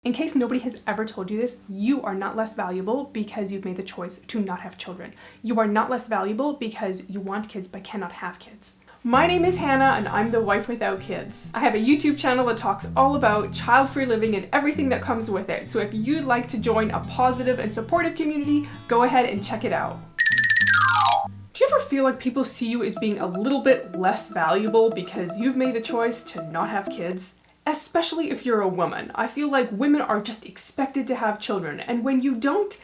In case nobody has ever told you this, you are not less valuable because you've made the choice to not have children. You are not less valuable because you want kids but cannot have kids. My name is Hannah and I'm the Wife Without Kids. I have a YouTube channel that talks all about child-free living and everything that comes with it. So if you'd like to join a positive and supportive community, go ahead and check it out. Do you ever feel like people see you as being a little bit less valuable because you've made the choice to not have kids? Especially if you're a woman. I feel like women are just expected to have children, and when you don't,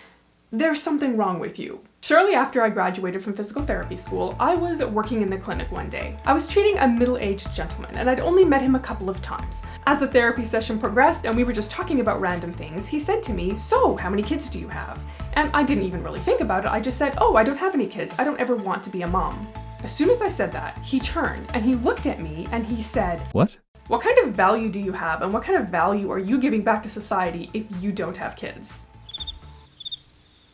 there's something wrong with you. Shortly after I graduated from physical therapy school, I was working in the clinic one day. I was treating a middle-aged gentleman, and I'd only met him a couple of times. As the therapy session progressed and we were just talking about random things, he said to me, "So, how many kids do you have?" And I didn't even really think about it. I just said, "Oh, I don't have any kids. I don't ever want to be a mom." As soon as I said that, he turned and he looked at me and he said, "What? What kind of value do you have, and what kind of value are you giving back to society if you don't have kids?"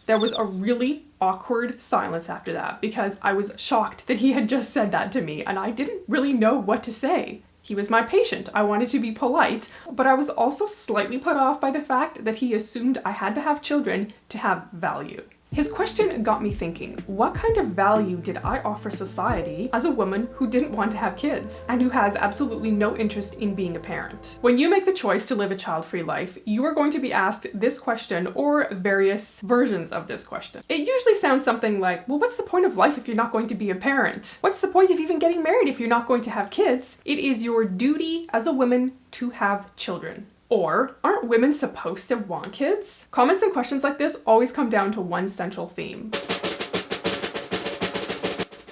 There was a really awkward silence after that because I was shocked that he had just said that to me and I didn't really know what to say. He was my patient. I wanted to be polite, but I was also slightly put off by the fact that he assumed I had to have children to have value. His question got me thinking, what kind of value did I offer society as a woman who didn't want to have kids and who has absolutely no interest in being a parent? When you make the choice to live a child-free life, you are going to be asked this question or various versions of this question. It usually sounds something like, well, what's the point of life if you're not going to be a parent? What's the point of even getting married if you're not going to have kids? It is your duty as a woman to have children. Or, aren't women supposed to want kids? Comments and questions like this always come down to one central theme: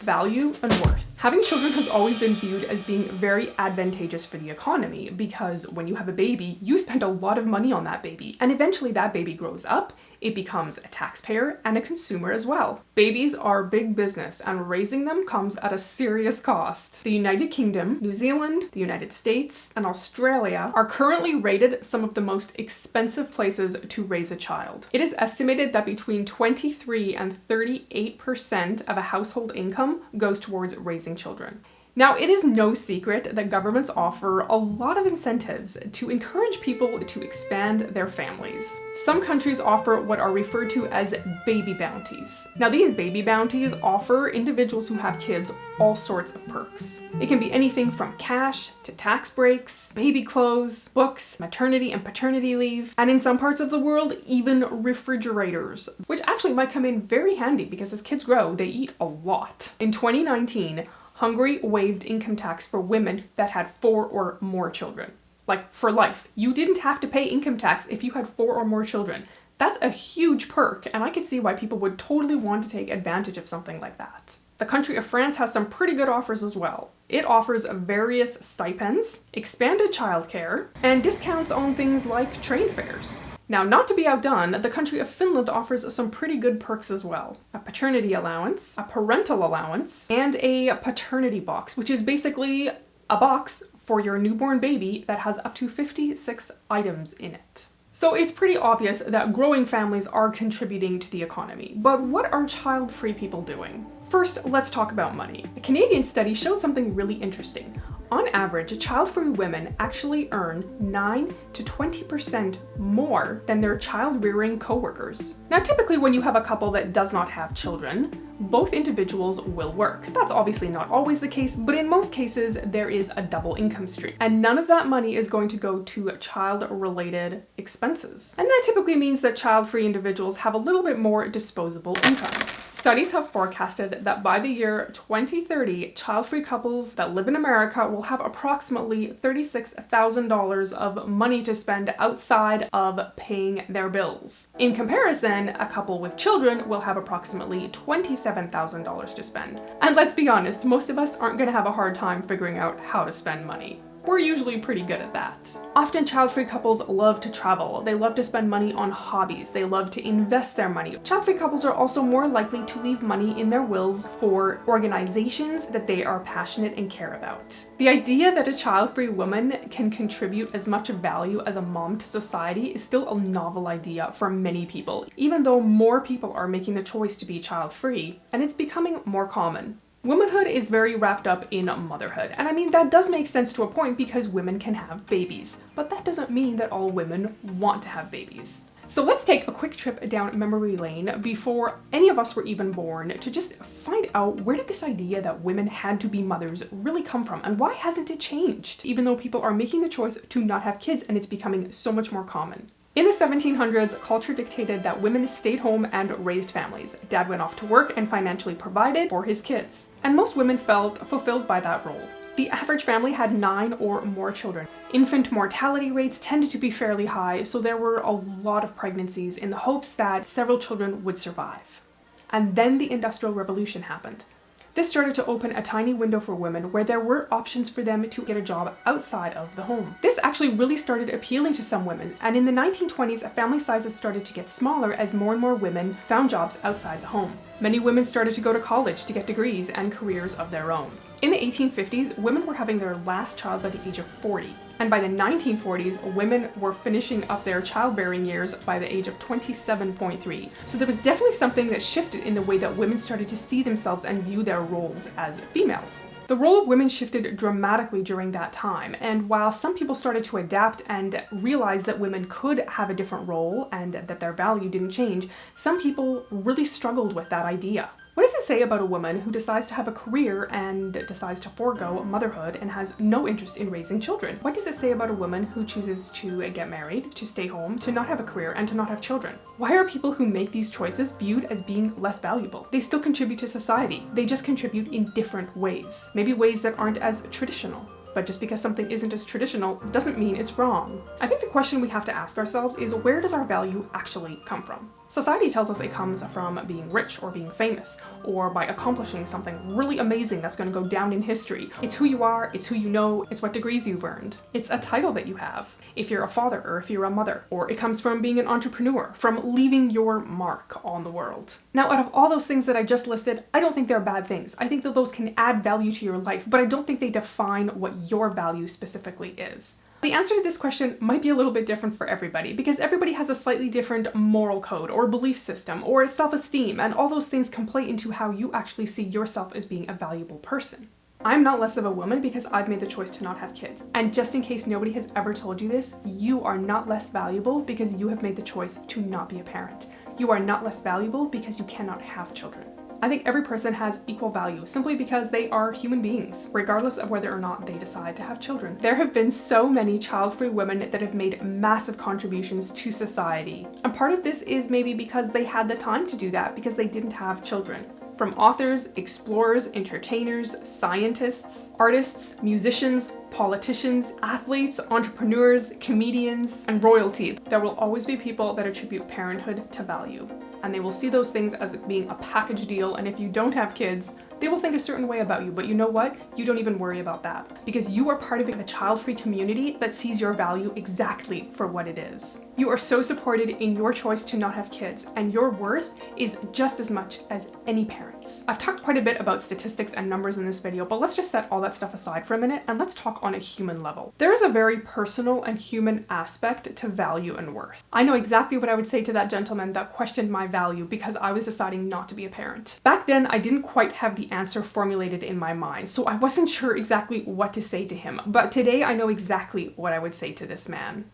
value and worth. Having children has always been viewed as being very advantageous for the economy because when you have a baby, you spend a lot of money on that baby, and eventually that baby grows up, it becomes a taxpayer and a consumer as well. Babies are big business and raising them comes at a serious cost. The United Kingdom, New Zealand, the United States, and Australia are currently rated some of the most expensive places to raise a child. It is estimated that between 23 and 38% of a household income goes towards raising children. Now, it is no secret that governments offer a lot of incentives to encourage people to expand their families. Some countries offer what are referred to as baby bounties. Now, these baby bounties offer individuals who have kids all sorts of perks. It can be anything from cash to tax breaks, baby clothes, books, maternity and paternity leave, and in some parts of the world, even refrigerators, which actually might come in very handy because as kids grow, they eat a lot. In 2019, Hungary waived income tax for women that had 4 or more children. Like, for life. You didn't have to pay income tax if you had 4 or more children. That's a huge perk, and I could see why people would totally want to take advantage of something like that. The country of France has some pretty good offers as well. It offers various stipends, expanded childcare, and discounts on things like train fares. Now, not to be outdone, the country of Finland offers some pretty good perks as well. A paternity allowance, a parental allowance, and a paternity box, which is basically a box for your newborn baby that has up to 56 items in it. So it's pretty obvious that growing families are contributing to the economy. But what are child-free people doing? First, let's talk about money. A Canadian study showed something really interesting. On average, child-free women actually earn 9 to 20% more than their child-rearing coworkers. Now, typically when you have a couple that does not have children, both individuals will work. That's obviously not always the case, but in most cases, there is a double income stream. And none of that money is going to go to child-related expenses. And that typically means that child-free individuals have a little bit more disposable income. Studies have forecasted that by the year 2030, child-free couples that live in America will have approximately $36,000 of money to spend outside of paying their bills. In comparison, a couple with children will have approximately $27,000 to spend. And let's be honest, most of us aren't going to have a hard time figuring out how to spend money. We're usually pretty good at that. Often child-free couples love to travel. They love to spend money on hobbies. They love to invest their money. Child-free couples are also more likely to leave money in their wills for organizations that they are passionate and care about. The idea that a child-free woman can contribute as much value as a mom to society is still a novel idea for many people, even though more people are making the choice to be child-free, and it's becoming more common. Womanhood is very wrapped up in motherhood, and I mean that does make sense to a point because women can have babies, but that doesn't mean that all women want to have babies. So let's take a quick trip down memory lane before any of us were even born to just find out, where did this idea that women had to be mothers really come from, and why hasn't it changed, even though people are making the choice to not have kids and it's becoming so much more common. In the 1700s, culture dictated that women stayed home and raised families. Dad went off to work and financially provided for his kids. And most women felt fulfilled by that role. The average family had 9 or more children. Infant mortality rates tended to be fairly high, so there were a lot of pregnancies in the hopes that several children would survive. And then the Industrial Revolution happened. This started to open a tiny window for women where there were options for them to get a job outside of the home. This actually really started appealing to some women, and in the 1920s, family sizes started to get smaller as more and more women found jobs outside the home. Many women started to go to college to get degrees and careers of their own. In the 1850s, women were having their last child by the age of 40. And by the 1940s, women were finishing up their childbearing years by the age of 27.3. So there was definitely something that shifted in the way that women started to see themselves and view their roles as females. The role of women shifted dramatically during that time, and while some people started to adapt and realize that women could have a different role and that their value didn't change, some people really struggled with that idea. What does it say about a woman who decides to have a career and decides to forego motherhood and has no interest in raising children? What does it say about a woman who chooses to get married, to stay home, to not have a career, and to not have children? Why are people who make these choices viewed as being less valuable? They still contribute to society. They just contribute in different ways. Maybe ways that aren't as traditional. But just because something isn't as traditional doesn't mean it's wrong. I think the question we have to ask ourselves is, where does our value actually come from? Society tells us it comes from being rich or being famous, or by accomplishing something really amazing that's going to go down in history. It's who you are, it's who you know, it's what degrees you've earned. It's a title that you have, if you're a father or if you're a mother. Or it comes from being an entrepreneur, from leaving your mark on the world. Now, out of all those things that I just listed, I don't think they're bad things. I think that those can add value to your life, but I don't think they define what your value specifically is. The answer to this question might be a little bit different for everybody, because everybody has a slightly different moral code or belief system or self-esteem, and all those things can play into how you actually see yourself as being a valuable person. I'm not less of a woman because I've made the choice to not have kids. And just in case nobody has ever told you this, you are not less valuable because you have made the choice to not be a parent. You are not less valuable because you cannot have children. I think every person has equal value simply because they are human beings, regardless of whether or not they decide to have children. There have been so many child-free women that have made massive contributions to society. And part of this is maybe because they had the time to do that because they didn't have children. From authors, explorers, entertainers, scientists, artists, musicians, politicians, athletes, entrepreneurs, comedians, and royalty, there will always be people that attribute parenthood to value. And they will see those things as being a package deal, and if you don't have kids, they will think a certain way about you, but you know what? You don't even worry about that, because you are part of a child-free community that sees your value exactly for what it is. You are so supported in your choice to not have kids, and your worth is just as much as any parent's. I've talked quite a bit about statistics and numbers in this video, but let's just set all that stuff aside for a minute and let's talk on a human level. There is a very personal and human aspect to value and worth. I know exactly what I would say to that gentleman that questioned my value because I was deciding not to be a parent. Back then, I didn't quite have the answer formulated in my mind, so I wasn't sure exactly what to say to him, but today I know exactly what I would say to this man.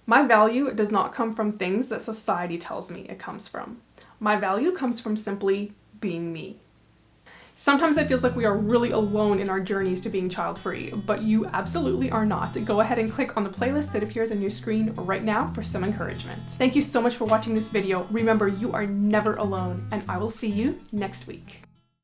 My value does not come from things that society tells me it comes from. My value comes from simply being me. Sometimes it feels like we are really alone in our journeys to being child-free, but you absolutely are not. Go ahead and click on the playlist that appears on your screen right now for some encouragement. Thank you so much for watching this video. Remember, you are never alone, and I will see you next week.